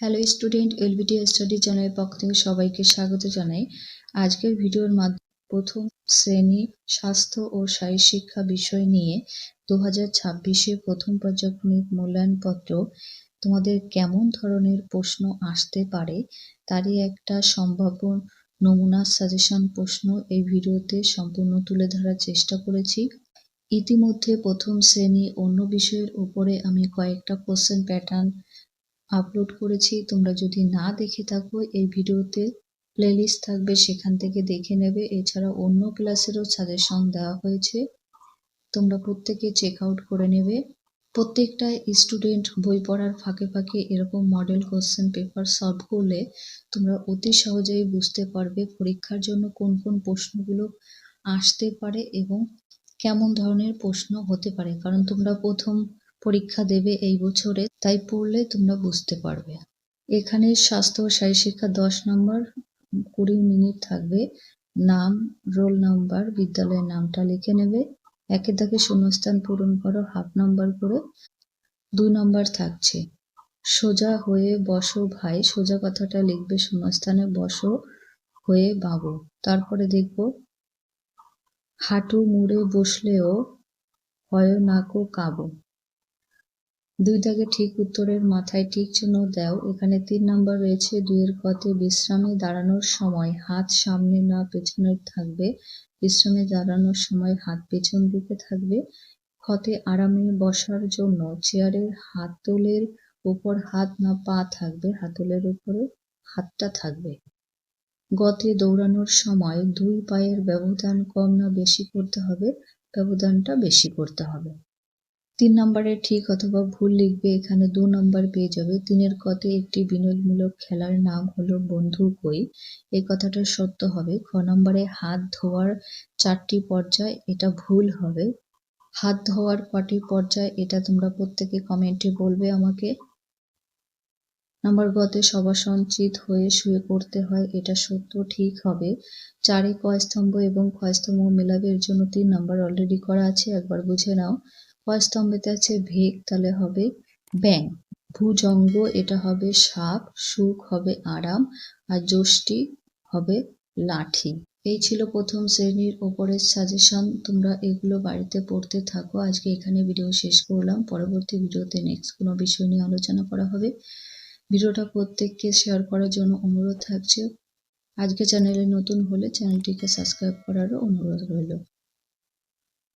Hello student, LBT study চ্যানেলের পক্ষ থেকে সবাইকে স্বাগত জানাই। আজকের ভিডিওর মাধ্যমে প্রথম শ্রেণী স্বাস্থ্য ও শারীর শিক্ষা বিষয় নিয়ে 2026-এ প্রথম পর্যায়ক্রমিক মূল্যায়নপত্র তোমাদের কেমন ধরনের প্রশ্ন আসতে পারে তারই একটা সম্ভাব্য নমুনা সাজেশন প্রশ্ন এই ভিডিওতে সম্পূর্ণ তুলে ধরার চেষ্টা করেছি। ইতিমধ্যে প্রথম শ্রেণী অন্য বিষয়ের উপরে আমি কয়েকটা কোশ্চেন প্যাটার্ন আপলোড করেছি। তোমরা যদি না দেখে থাকো এই ভিডিওতে প্লেলিস্ট থাকবে, সেখান থেকে দেখে নেবে। এছাড়া অন্য ক্লাসেরও সাজেশন দেওয়া হয়েছে, তোমরা প্রত্যেকে চেক আউট করে নেবে। প্রত্যেকটা স্টুডেন্ট বই পড়ার ফাঁকে ফাঁকে এরকম মডেল কোশ্চেন পেপার সলভ করলে তোমরা অতি সহজেই বুঝতে পারবে পরীক্ষার জন্য কোন কোন প্রশ্নগুলো আসতে পারে এবং কেমন ধরনের প্রশ্ন হতে পারে, কারণ তোমরা প্রথম পরীক্ষা দেবে এই বছরে, তাই পড়লে তোমরা বুঝতে পারবে। এখানে স্বাস্থ্য ও শারীর শিক্ষা 10 নম্বর, 20 মিনিট থাকবে। নাম, রোল নাম্বার, বিদ্যালয়ের নামটা লিখে নেবে। একের দাগে শূন্যস্থান পূরণ করো হাফ নাম্বার করে। 2 নম্বর থাকছে সোজা হয়ে বসো ভাই, সোজা কথাটা লিখবে শূন্যস্থানে, বসো হয়ে বাবু। তারপরে দেখব হাঁটু মুড়ে বসলেও হয় নাকো কাবু। 2 দাগে ঠিক উত্তরের মাথায় টিক চিহ্ন দাও। এখানে 3 নম্বর রয়েছে 2 এর কতে বিশ্রামে দাঁড়ানোর সময় হাত সামনে না পেছনে থাকবে, বিশ্রামে দাঁড়ানোর সময় হাত পেছন দিকে থাকবে। খতে আরামে বসার জন্য চেয়ারের হাতলের উপর হাত না পা থাকবে, হাতলের উপরে হাতটা থাকবে। গতে দৌড়ানোর সময় 2 পায়ের ব্যবধান কম না বেশি করতে হবে, ব্যবধানটা বেশি করতে হবে। 3 নম্বরে ঠিক অথবা ভুল লিখবে। এখানে 2 নম্বর পেয়ে যাবে। 3 এর কতে একটি বিনোদনমূলক খেলার নাম হলো বন্ধু কই, এই কথাটা সত্য হবে। খ নম্বরে হাত ধোয়ার 4টি পর্যায়, এটা ভুল হবে। হাত ধোয়ার কটি পর্যায় এটা তোমরা প্রত্যেকে কমেন্টে বলবে আমাকে। নাম্বার গতে শবাসন চিত হয়ে শুয়ে পড়তে হয়, এটা সত্য, ঠিক হবে। 4-এ ক স্তম্ভ এবং খ স্তম্ভ মেলাবে, এর জন্য 3 নম্বর অলরেডি করা আছে, একবার বুঝে নাও। ক স্তম্ভেতে আছে ভেগ, তাহলে হবে ব্যাং। ভুজঙ্গ এটা হবে সাপ, সুখ হবে আরাম, আর যষ্টি হবে লাঠি। এই ছিল প্রথম শ্রেণীর ওপরের সাজেশন। তোমরা এগুলো বাড়িতে পড়তে থাকো। আজকে এখানে ভিডিও শেষ করলাম। পরবর্তী ভিডিওতে নেক্সট কোনো বিষয় নিয়ে আলোচনা করা হবে। ভিডিওটা প্রত্যেককে শেয়ার করার জন্য অনুরোধ থাকছে। আজকে চ্যানেলে নতুন হলে চ্যানেলটিকে সাবস্ক্রাইব করারও অনুরোধ রইল।